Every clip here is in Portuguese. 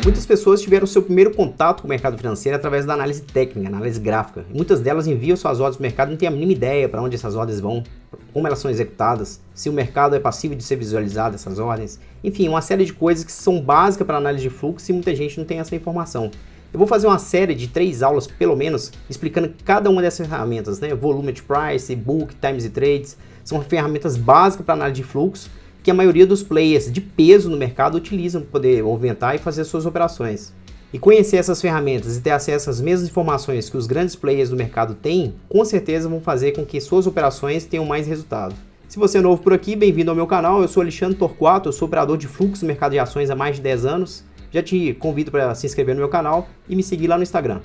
Muitas pessoas tiveram seu primeiro contato com o mercado financeiro através da análise técnica, análise gráfica. E muitas delas enviam suas ordens para o mercado e não têm a mínima ideia para onde essas ordens vão, como elas são executadas, se o mercado é passível de ser visualizado, essas ordens. Enfim, uma série de coisas que são básicas para análise de fluxo e muita gente não tem essa informação. Eu vou fazer uma série de 3 aulas, pelo menos, explicando cada uma dessas ferramentas, né? Volume at Price, Book, Times e Trades, são ferramentas básicas para análise de fluxo, que a maioria dos players de peso no mercado utilizam para poder movimentar e fazer suas operações. E conhecer essas ferramentas e ter acesso às mesmas informações que os grandes players do mercado têm, com certeza vão fazer com que suas operações tenham mais resultado. Se você é novo por aqui, bem-vindo ao meu canal, eu sou Alexandre Torquato, eu sou operador de fluxo no mercado de ações há mais de 10 anos. Já te convido para se inscrever no meu canal e me seguir lá no Instagram.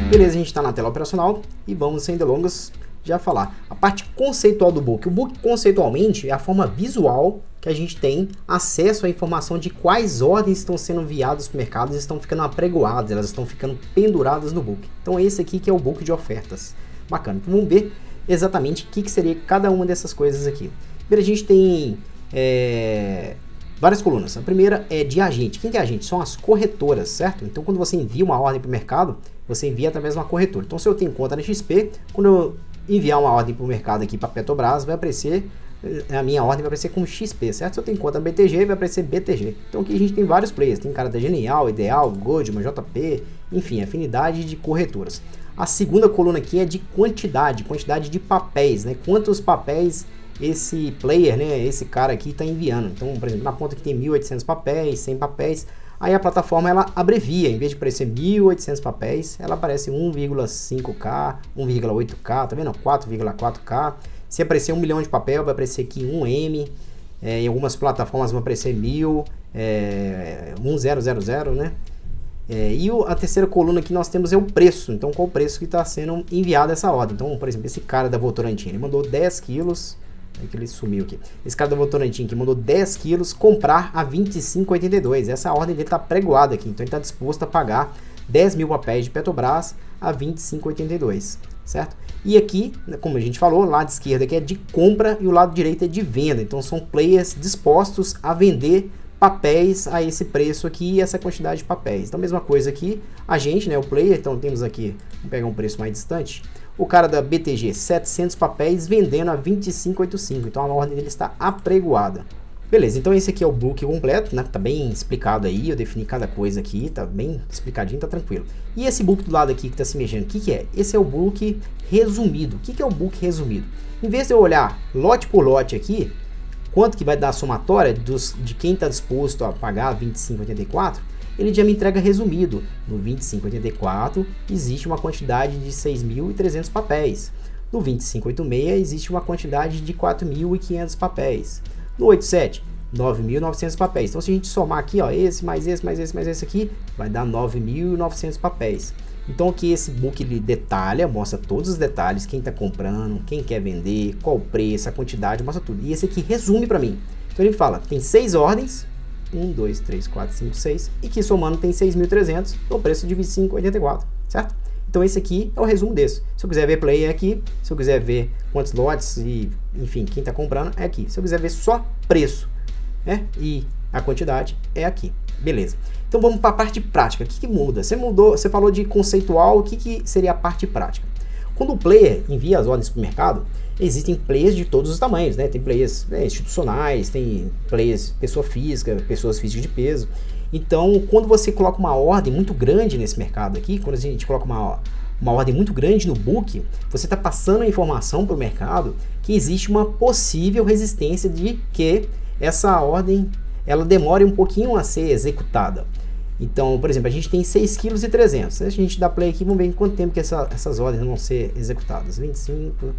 Beleza, a gente está na tela operacional e vamos, sem delongas, já falar. A parte conceitual do book. O book, conceitualmente, é a forma visual que a gente tem acesso à informação de quais ordens estão sendo enviadas para o mercado, elas estão ficando apregoadas, elas estão ficando penduradas no book. Então esse aqui que é o book de ofertas. Bacana. Então vamos ver exatamente o que seria cada uma dessas coisas aqui. Primeiro a gente tem várias colunas. A primeira é de agente. Quem que é agente? São as corretoras, certo? Então quando você envia uma ordem para o mercado, você envia através de uma corretora. Então se eu tenho conta na XP, quando eu enviar uma ordem para o mercado aqui para Petrobras, vai aparecer, a minha ordem vai aparecer como XP, certo? Se eu tenho conta na BTG, vai aparecer BTG. Então aqui a gente tem vários players, tem cara da Genial, Ideal, Goldman, JP, enfim, afinidade de corretoras. A segunda coluna aqui é de quantidade de papéis, né? Quantos papéis esse player, né? Esse cara aqui está enviando. Então, por exemplo, na ponta aqui tem 1.800 papéis, 100 papéis. Aí a plataforma ela abrevia, em vez de aparecer 1.800 papéis, ela aparece 1,5K, 1,8K, tá vendo? 4,4K. Se aparecer 1 milhão de papel, vai aparecer aqui 1M. Em algumas plataformas vão aparecer 1000, 1000, né? E a terceira coluna que nós temos é o preço. Então, qual o preço que está sendo enviado essa ordem? Então, por exemplo, esse cara da Votorantim, ele mandou 10 quilos. É que ele sumiu aqui. Esse cara da Votorantim que mandou 10 quilos comprar a 25,82. Essa ordem dele está pregoada aqui. Então ele está disposto a pagar 10 mil papéis de Petrobras a 25,82. Certo? E aqui, como a gente falou, o lado esquerdo aqui é de compra e o lado direito é de venda. Então são players dispostos a vender papéis a esse preço aqui e essa quantidade de papéis. Então mesma coisa aqui, a gente, né, o player, então temos aqui, vamos pegar um preço mais distante. O cara da BTG, 700 papéis vendendo a 25,85. Então a ordem dele está apregoada. Beleza, então esse aqui é o book completo, né? Tá bem explicado aí, eu defini cada coisa aqui, tá bem explicadinho, tá tranquilo. E esse book do lado aqui que tá se mexendo, o que é? Esse é o book resumido. O que é o book resumido? Em vez de eu olhar lote por lote aqui, quanto que vai dar a somatória de quem está disposto a pagar 25,84, ele já me entrega resumido. No 25,84 existe uma quantidade de 6.300 papéis. No 25,86 existe uma quantidade de 4.500 papéis. No 87, 9.900 papéis. Então se a gente somar aqui, ó, esse mais esse mais esse mais esse aqui, vai dar 9.900 papéis. Então aqui esse book ele detalha, mostra todos os detalhes, quem está comprando, quem quer vender, qual o preço, a quantidade, mostra tudo. E esse aqui resume para mim. Então ele fala, tem 6 ordens, 1, 2, 3, 4, 5, 6, e que somando tem 6.300, o preço de 25,84, certo? Então esse aqui é o resumo desse. Se eu quiser ver play é aqui, se eu quiser ver quantos lotes e, enfim, quem está comprando é aqui. Se eu quiser ver só preço, né, e a quantidade é aqui. Beleza. Então vamos para a parte prática. O que muda? Você falou de conceitual, o que seria a parte prática? Quando o player envia as ordens para o mercado, existem players de todos os tamanhos, né? Tem players institucionais, tem players pessoa física, pessoas físicas de peso. Então, quando você coloca uma ordem muito grande nesse mercado aqui, quando a gente coloca uma ordem muito grande no book, você está passando a informação para o mercado que existe uma possível resistência de que essa ordem ela demore um pouquinho a ser executada. Então, por exemplo, a gente tem 6,3 kg. Se a gente dá play aqui, vamos ver em quanto tempo que essas ordens vão ser executadas. 25,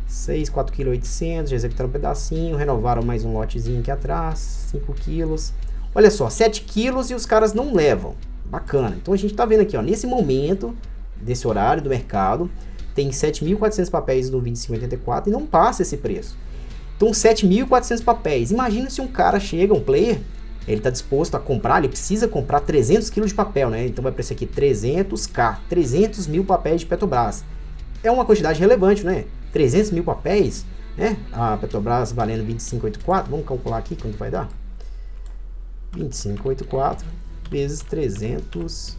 6, 4,8 kg, já executaram um pedacinho, renovaram mais um lotezinho aqui atrás, 5 quilos. Olha só, 7 quilos e os caras não levam. Bacana. Então a gente está vendo aqui, ó, nesse momento, desse horário do mercado, tem 7.400 papéis no 25,84 e não passa esse preço. Então 7.400 papéis. Imagina se um cara chega, um player, ele está disposto a comprar, ele precisa comprar 300 kg de papel, né? Então vai aparecer aqui 300K, 300 mil papéis de Petrobras. É uma quantidade relevante, né? 300 mil papéis, né? A Petrobras valendo 25,84, vamos calcular aqui quanto vai dar? 2584 vezes 300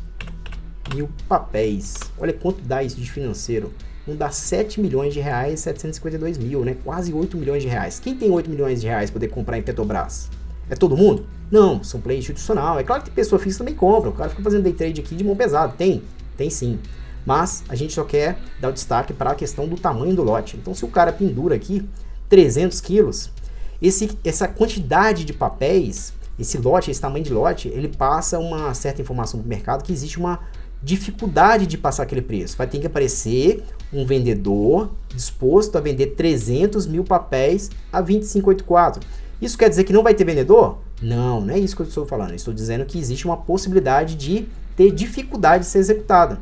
mil papéis. Olha quanto dá isso de financeiro. Não dá 7 milhões de reais, 752 mil, né? Quase 8 milhões de reais. Quem tem 8 milhões de reais para poder comprar em Petrobras? É todo mundo? Não, são play institucional. É claro que pessoa física também compra. O cara fica fazendo day trade aqui de mão pesada. Tem sim. Mas a gente só quer dar o destaque para a questão do tamanho do lote. Então se o cara pendura aqui 300 quilos, essa quantidade de papéis, esse lote, esse tamanho de lote, ele passa uma certa informação para o mercado que existe uma dificuldade de passar aquele preço. Vai ter que aparecer um vendedor disposto a vender 300 mil papéis a 2584. Isso quer dizer que não vai ter vendedor? Não é isso que eu estou falando. Eu estou dizendo que existe uma possibilidade de ter dificuldade de ser executada.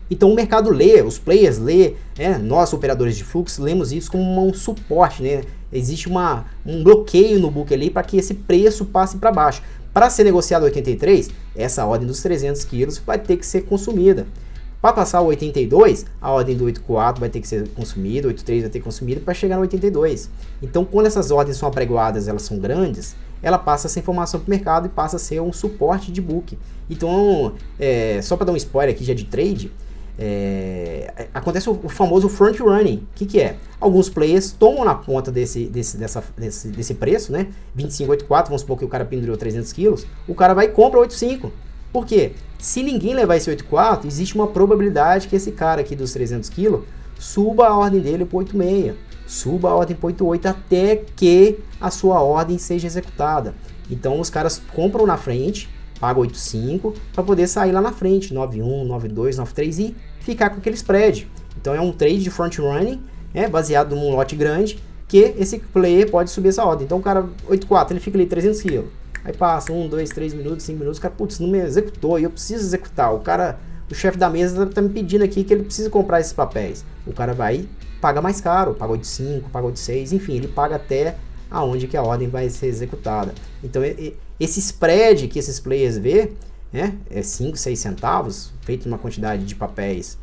Então o mercado lê, os players lê, nós operadores de fluxo lemos isso como um suporte, né? Existe um bloqueio no book ali para que esse preço passe para baixo. Para ser negociado 83, essa ordem dos 300 quilos vai ter que ser consumida. Para passar o 82, a ordem do 84 vai ter que ser consumida, o 83 vai ter que ser consumida para chegar no 82. Então quando essas ordens são apregoadas, elas são grandes, ela passa essa informação para o mercado e passa a ser um suporte de book. Então, só para dar um spoiler aqui já de trade, acontece o famoso front running. O que é? Alguns players tomam na conta desse preço, né? 2584, vamos supor que o cara pendurou 300 quilos, o cara vai e compra 85. Por quê? Se ninguém levar esse 84, existe uma probabilidade que esse cara aqui dos 300 quilos suba a ordem dele para 86, suba a ordem para 88 até que a sua ordem seja executada. Então os caras compram na frente, paga 8,5 para poder sair lá na frente, 9,1, 9,2, 9,3 e ficar com aquele spread. Então é um trade de front running, baseado num lote grande, que esse player pode subir essa ordem. Então o cara 8,4, ele fica ali 300 kg. Aí passa 1, 2, 3 minutos, 5 minutos, o cara, putz, não me executou e eu preciso executar. O chefe da mesa tá me pedindo aqui que ele precisa comprar esses papéis. O cara vai e paga mais caro, paga 8,5, paga 8,6, enfim, ele paga até aonde que a ordem vai ser executada. Então esse spread que esses players vê, é 5, 6 centavos, feito numa quantidade de papéis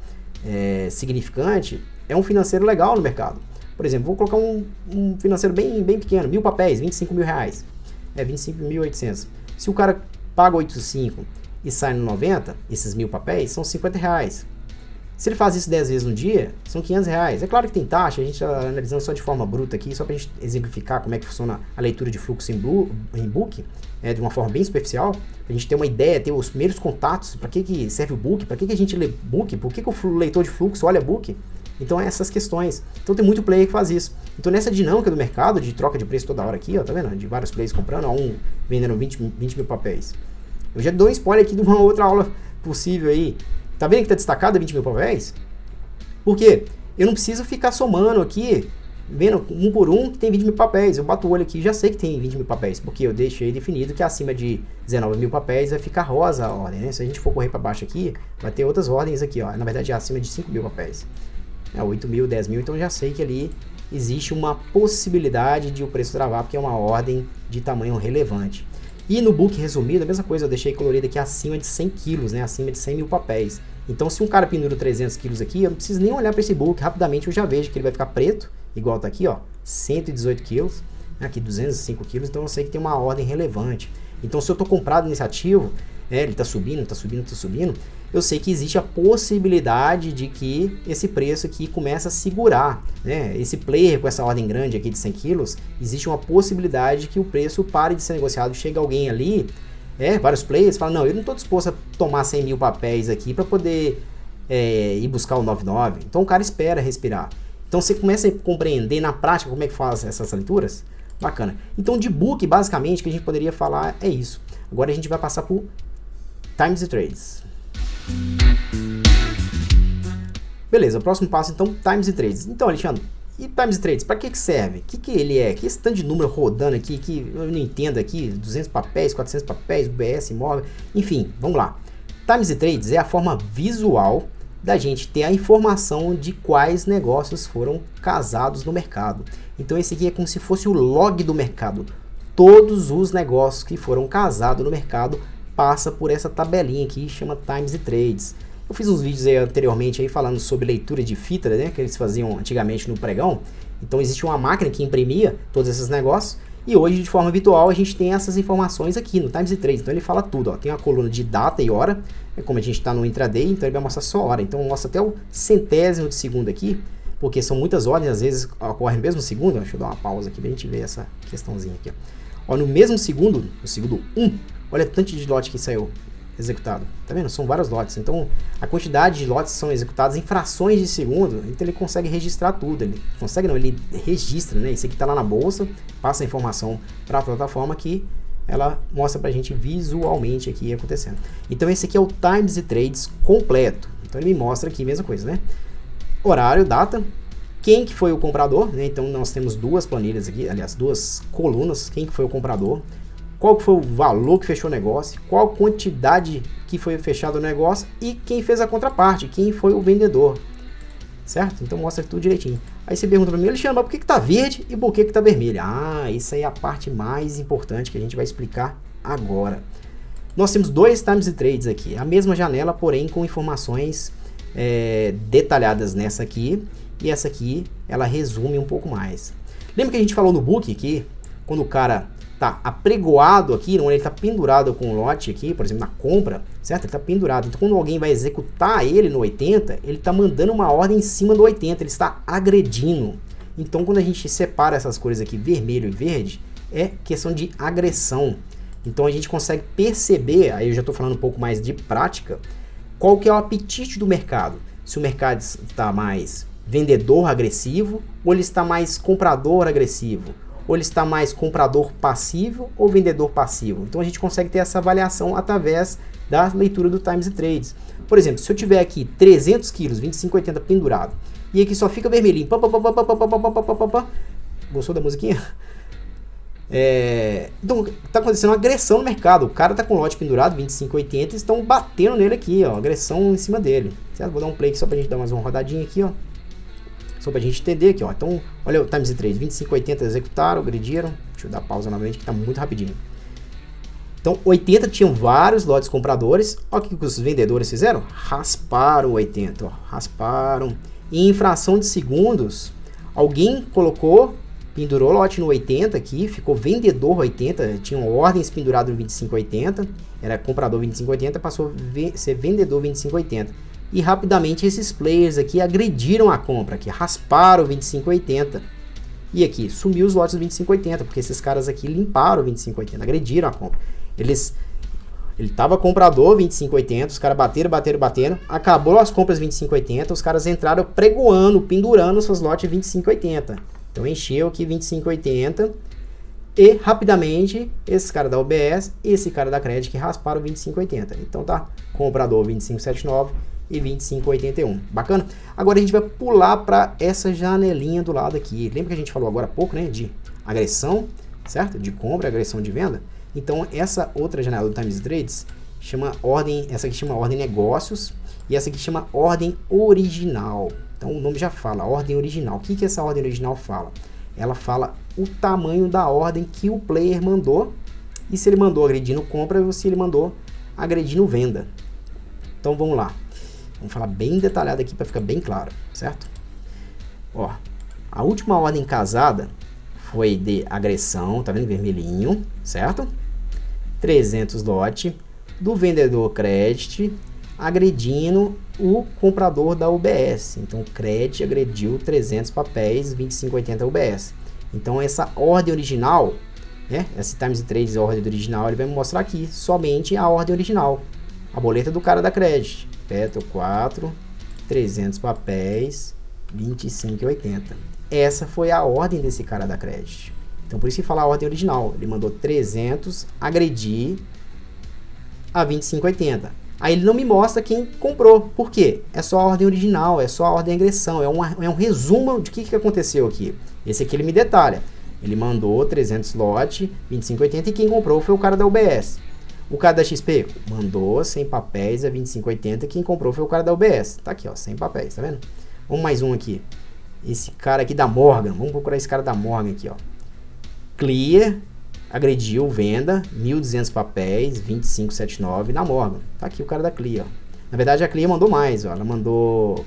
significante, é um financeiro legal no mercado. Por exemplo, vou colocar um financeiro bem pequeno, 1.000 papéis, 25 mil reais, 25.800. Se o cara paga 8,5 e sai no 90, esses 1.000 papéis são 50 reais. Se ele faz isso 10 vezes no dia, são 500 reais. É claro que tem taxa, a gente está analisando só de forma bruta aqui, só para a gente exemplificar como é que funciona a leitura de fluxo em book, de uma forma bem superficial, para a gente ter uma ideia, ter os primeiros contatos, para que serve o book, para que a gente lê book, por que o leitor de fluxo olha book. Então essas questões. Então tem muito player que faz isso. Então nessa dinâmica do mercado, de troca de preço toda hora aqui, ó, tá vendo? De vários players comprando, vendendo 20 mil papéis. Eu já dou um spoiler aqui de uma outra aula possível aí. Tá vendo que tá destacado 20 mil papéis? Por quê? Eu não preciso ficar somando aqui, vendo um por um que tem 20 mil papéis. Eu bato o olho aqui e já sei que tem 20 mil papéis, porque eu deixei definido que acima de 19 mil papéis vai ficar rosa a ordem, né? Se a gente for correr para baixo aqui, vai ter outras ordens aqui, ó. Na verdade é acima de 5 mil papéis. 8 mil, 10 mil, então eu já sei que ali existe uma possibilidade de o preço travar, porque é uma ordem de tamanho relevante. E no book resumido, a mesma coisa, eu deixei colorido aqui acima de 100 quilos, né? Acima de 100 mil papéis. Então, se um cara pendura 300 quilos aqui, eu não preciso nem olhar para esse book, rapidamente eu já vejo que ele vai ficar preto, igual tá aqui, ó, 118 quilos, aqui 205 quilos, então eu sei que tem uma ordem relevante. Então, se eu tô comprado nesse ativo, ele tá subindo, eu sei que existe a possibilidade de que esse preço aqui comece a segurar, né? Esse player com essa ordem grande aqui de 100 quilos, existe uma possibilidade que o preço pare de ser negociado, chega alguém ali, vários players falam, não, eu não estou disposto a tomar 100 mil papéis aqui para poder ir buscar o 99, então o cara espera respirar. Então você começa a compreender na prática como é que faz essas leituras, bacana. Então de book, basicamente, o que a gente poderia falar é isso. Agora a gente vai passar por Times e Trades. Beleza, o próximo passo então, Times e Trades. Então, Alexandre, e Times e Trades, para que serve? O que ele é? Que esse tanto de número rodando aqui, que eu não entendo aqui, 200 papéis, 400 papéis, UBS, imóvel, enfim, vamos lá. Times e Trades é a forma visual da gente ter a informação de quais negócios foram casados no mercado. Então esse aqui é como se fosse o log do mercado. Todos os negócios que foram casados no mercado passa por essa tabelinha aqui, chama Times e Trades. Eu fiz uns vídeos aí anteriormente aí falando sobre leitura de fita, né, que eles faziam antigamente no pregão. Então existe uma máquina que imprimia todos esses negócios E hoje, de forma habitual, a gente tem essas informações aqui no Times Trades. Então ele fala tudo, ó. Tem uma coluna de data e hora, como a gente está no intraday, então ele vai mostrar só hora. Então mostra até o centésimo de segundo aqui, porque são muitas ordens, às vezes ocorrem no mesmo segundo. Deixa eu dar uma pausa aqui pra gente ver essa questãozinha aqui, ó. Ó, no mesmo segundo, no segundo 1, olha o tanto de lote que saiu executado. Tá vendo? São vários lotes. Então, a quantidade de lotes são executados em frações de segundo, então ele consegue registrar tudo. Ele consegue não, ele registra, né? Isso aqui tá lá na bolsa, passa a informação para a plataforma que ela mostra pra gente visualmente aqui acontecendo. Então, esse aqui é o Times Trades completo. Então, ele me mostra aqui a mesma coisa, né? Horário, data, quem que foi o comprador, né? Então, nós temos duas planilhas aqui, aliás, duas colunas, quem que foi o comprador, qual que foi o valor que fechou o negócio, qual a quantidade que foi fechado o negócio e quem fez a contraparte, quem foi o vendedor, certo? Então mostra tudo direitinho. Aí você pergunta para mim, Alexandre, mas por que que tá verde e por que que tá vermelho? Ah, isso aí é a parte mais importante que a gente vai explicar agora. Nós temos dois Times Trades aqui, a mesma janela, porém com informações detalhadas nessa aqui, e essa aqui ela resume um pouco mais. Lembra que a gente falou no book que quando o cara tá apregoado aqui, onde ele está pendurado com o lote aqui, por exemplo, na compra, certo? Ele está pendurado. Então, quando alguém vai executar ele no 80, ele está mandando uma ordem em cima do 80, ele está agredindo. Então, quando a gente separa essas cores aqui, vermelho e verde, é questão de agressão. Então, a gente consegue perceber, aí eu já estou falando um pouco mais de prática, qual que é o apetite do mercado. Se o mercado está mais vendedor agressivo, ou ele está mais comprador agressivo, ou ele está mais comprador passivo ou vendedor passivo. Então a gente consegue ter essa avaliação através da leitura do Times Trades. Por exemplo, se eu tiver aqui 300 quilos, 25,80 pendurado, e aqui só fica vermelhinho, gostou da musiquinha? Então está acontecendo uma agressão no mercado. O cara está com o lote pendurado, 25,80, e estão batendo nele aqui, ó, agressão em cima dele. Certo? Vou dar um play aqui só para a gente dar mais uma rodadinha aqui, ó. Só pra gente entender aqui, ó. Então, olha o Times Trades, 25,80 executaram, agrediram. Deixa eu dar pausa novamente que tá muito rapidinho. Então, 80 tinham vários lotes compradores. Olha o que os vendedores fizeram. Rasparam o 80, ó. Rasparam. E em fração de segundos, alguém colocou, pendurou o lote no 80 aqui, ficou vendedor 80, tinham ordens penduradas no 25,80, era comprador 25,80, passou a ser vendedor 25,80. E rapidamente esses players aqui agrediram a compra, aqui rasparam o 25,80. E aqui sumiu os lotes do 25,80, porque esses caras aqui limparam o 25,80, agrediram a compra. Ele estava comprador 25,80, os caras bateram, acabou as compras 25,80, os caras entraram pregoando, pendurando seus lotes 25,80. Então encheu aqui 25,80 e rapidamente esse cara da UBS e esse cara da Credit que rasparam 25,80. Então tá, comprador 25,79 e 25,81. Bacana? Agora a gente vai pular para essa janelinha do lado aqui. Lembra que a gente falou agora há pouco, né, de agressão, certo? De compra, agressão de venda. Então essa outra janela do Times Trades chama ordem, essa aqui chama ordem negócios e essa aqui chama ordem original. Então o nome já fala, ordem original. O que que essa ordem original fala? Ela fala o tamanho da ordem que o player mandou e se ele mandou agredindo compra ou se ele mandou agredindo venda. Então vamos lá. Vamos falar bem detalhado aqui para ficar bem claro, certo? Ó, a última ordem casada foi de agressão, tá vendo? Vermelhinho, certo? 300 lote do vendedor Credit agredindo o comprador da UBS. Então o Credit agrediu 300 papéis, 25,80 UBS. Então essa ordem original, né? Esse Times Trades, a ordem original, ele vai me mostrar aqui somente a ordem original. A boleta do cara da Credit. Petro 4, 300 papéis, 25,80. Essa foi a ordem desse cara da Credit. Então por isso que fala a ordem original. Ele mandou 300 agredir a 25,80. Aí ele não me mostra quem comprou. Por quê? É só a ordem original, é só a ordem agressão. É um resumo de que aconteceu aqui. Esse aqui ele me detalha. Ele mandou 300 lote, 25,80 e quem comprou foi o cara da UBS. O cara da XP mandou 100 papéis a 25,80. Quem comprou foi o cara da UBS. Tá aqui, ó, 100 papéis, tá vendo? Vamos mais um aqui. Esse cara aqui da Morgan. Vamos procurar esse cara da Morgan aqui, ó. Clear agrediu venda, 1.200 papéis, 25,79 na Morgan. Tá aqui o cara da Clear, ó. Na verdade a Clear mandou mais, ó. Ela mandou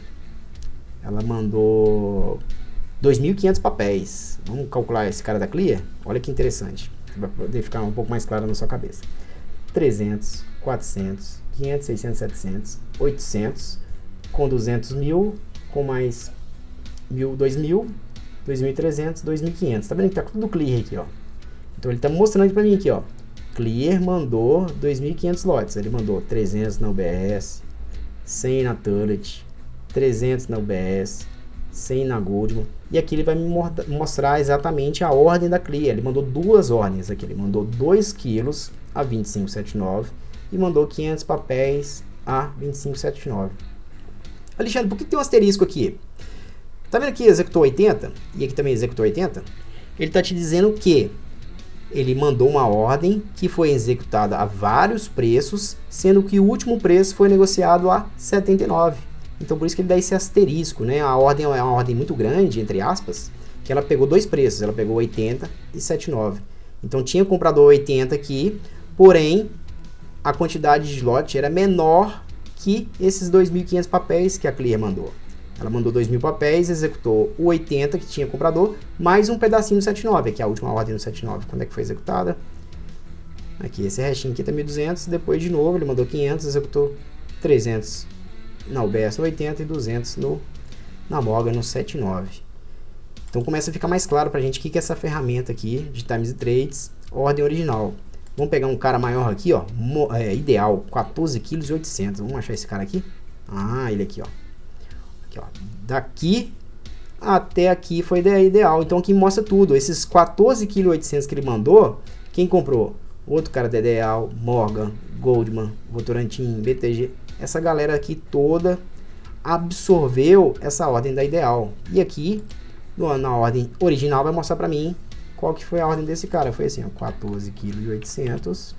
2.500 papéis. Vamos calcular esse cara da Clear? Olha que interessante. Vai poder ficar um pouco mais claro na sua cabeça. 300, 400, 500, 600, 700, 800, com 200 mil, com mais 1.000, 2.000, 2.300, 2.500. Tá vendo que tá tudo Clear aqui, ó. Então ele tá mostrando pra mim aqui, ó. Clear mandou 2.500 lotes. Ele mandou 300 na UBS, 100 na Tullet, 300 na UBS, 100 na Goldman. E aqui ele vai me mostrar exatamente a ordem da Clear. Ele mandou duas ordens aqui. Ele mandou 2 quilos a 25,79 e mandou 500 papéis a 25,79. Alexandre, por que tem um asterisco aqui? Tá vendo que executou 80 e aqui também executou 80? Ele tá te dizendo que ele mandou uma ordem que foi executada a vários preços, sendo que o último preço foi negociado a 79. Então por isso que ele dá esse asterisco, né? A ordem é uma ordem muito grande, entre aspas, que ela pegou dois preços, ela pegou 80 e 79. Então tinha comprador 80 aqui, porém a quantidade de lote era menor que esses 2.500 papéis que a Clear mandou. Ela mandou 2.000 papéis, executou o 80 que tinha comprador, mais um pedacinho do 79, aqui é a última ordem do 79, quando é que foi executada? Aqui, esse restinho aqui tá 1.200, depois de novo ele mandou 500, executou 300 na UBS no 80 e 200 na Morgan no 79. Então começa a ficar mais claro pra gente o que é essa ferramenta aqui de Times and Trades, ordem original. Vamos pegar um cara maior aqui, ó, ideal, 14 kg e 800, vamos achar esse cara aqui? Ah, ele aqui, ó. Aqui, ó. Daqui até aqui foi ideal, então aqui mostra tudo, esses 14 kg e 800 que ele mandou, quem comprou? Outro cara da Ideal, Morgan, Goldman, Votorantim, BTG, essa galera aqui toda absorveu essa ordem da Ideal. E aqui, na ordem original, vai mostrar pra mim qual que foi a ordem desse cara. Foi assim, ó, 14 kg e 800,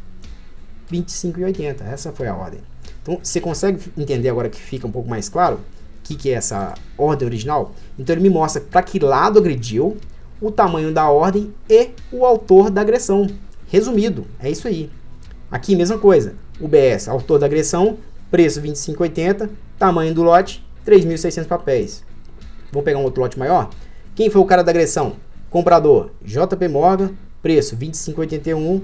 25,80. Essa foi a ordem. Então, você consegue entender agora que fica um pouco mais claro o que é essa ordem original? Então, ele me mostra para que lado agrediu, o tamanho da ordem e o autor da agressão. Resumido, é isso aí. Aqui, mesma coisa. UBS, autor da agressão, preço 25,80, tamanho do lote, 3.600 papéis. Vou pegar um outro lote maior. Quem foi o cara da agressão? Comprador, JP Morgan, preço 25,81,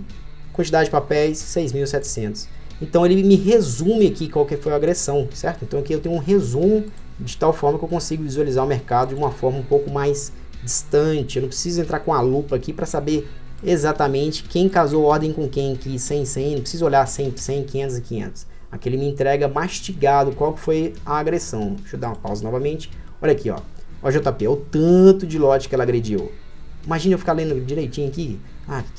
quantidade de papéis, 6.700. Então ele me resume aqui qual que foi a agressão, certo? Então aqui eu tenho um resumo de tal forma que eu consigo visualizar o mercado de uma forma um pouco mais distante. Eu não preciso entrar com a lupa aqui para saber exatamente quem casou ordem com quem aqui, 100, 100, não preciso olhar 100, 100, 500 e 500. Aqui ele me entrega mastigado qual que foi a agressão. Deixa eu dar uma pausa novamente. Olha aqui, ó. Ó, JP, o tanto de lote que ela agrediu. Imagina eu ficar lendo direitinho aqui.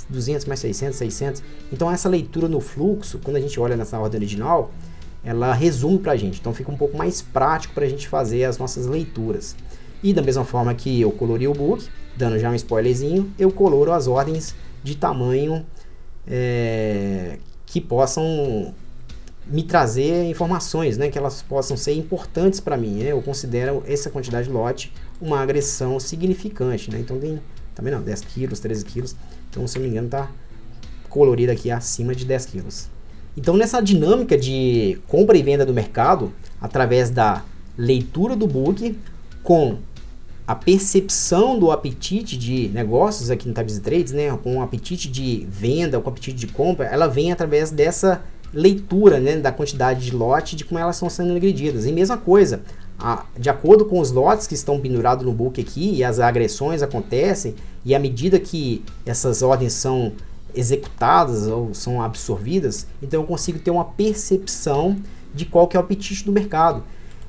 200 mais 600, 600. Então essa leitura no fluxo, quando a gente olha nessa ordem original, ela resume pra gente. Então fica um pouco mais prático pra gente fazer as nossas leituras. E da mesma forma que eu colori o book, dando já um spoilerzinho, eu coloro as ordens de tamanho que possam me trazer informações, né, que elas possam ser importantes para mim, né? Eu considero essa quantidade de lote uma agressão significante, né? Então tem também não, 10 quilos, 13 quilos, então se eu não me engano tá colorido aqui acima de 10 quilos. Então nessa dinâmica de compra e venda do mercado, através da leitura do book, com a percepção do apetite de negócios aqui no Times and Trades, né, com o apetite de venda, com o apetite de compra, ela vem através dessa leitura, né, da quantidade de lote, de como elas estão sendo agredidas. E mesma coisa, de acordo com os lotes que estão pendurados no book aqui, e as agressões acontecem, e à medida que essas ordens são executadas ou são absorvidas, então eu consigo ter uma percepção de qual que é o apetite do mercado.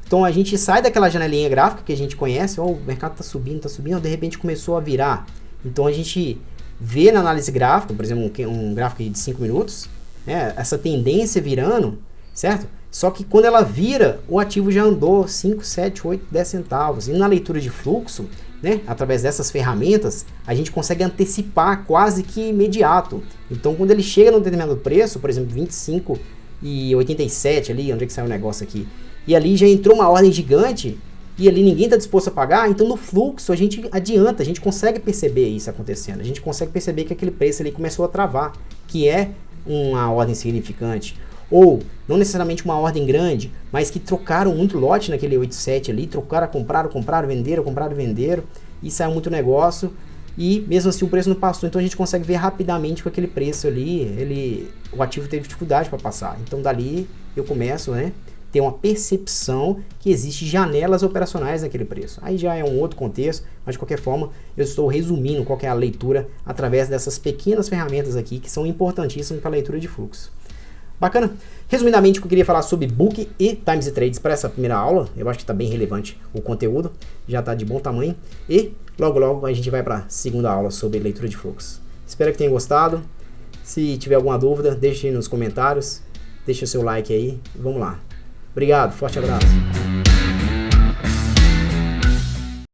Então a gente sai daquela janelinha gráfica que a gente conhece, o mercado está subindo, de repente começou a virar. Então a gente vê na análise gráfica, por exemplo, um gráfico de 5 minutos, né, essa tendência virando, certo? Só que quando ela vira, o ativo já andou 5, 7, 8, 10 centavos. E na leitura de fluxo, né, através dessas ferramentas, a gente consegue antecipar quase que imediato. Então quando ele chega num determinado preço, por exemplo, 25,87 ali, onde é que sai o negócio aqui, e ali já entrou uma ordem gigante, e ali ninguém está disposto a pagar, então no fluxo a gente adianta, a gente consegue perceber isso acontecendo, a gente consegue perceber que aquele preço ali começou a travar, que é uma ordem significante, ou não necessariamente uma ordem grande, mas que trocaram muito lote naquele 87 ali, trocaram, compraram, venderam, e saiu muito negócio, e mesmo assim o preço não passou, então a gente consegue ver rapidamente com aquele preço ali, o ativo teve dificuldade para passar, então dali eu começo, né, ter uma percepção que existe janelas operacionais naquele preço. Aí já é um outro contexto, mas de qualquer forma eu estou resumindo qual que é a leitura através dessas pequenas ferramentas aqui que são importantíssimas para a leitura de fluxo. Bacana? Resumidamente, eu queria falar sobre book e times e trades para essa primeira aula. Eu acho que está bem relevante o conteúdo, já está de bom tamanho. E logo logo a gente vai para a segunda aula sobre leitura de fluxo. Espero que tenham gostado. Se tiver alguma dúvida, deixe nos comentários. Deixe o seu like aí. Vamos lá. Obrigado, forte abraço.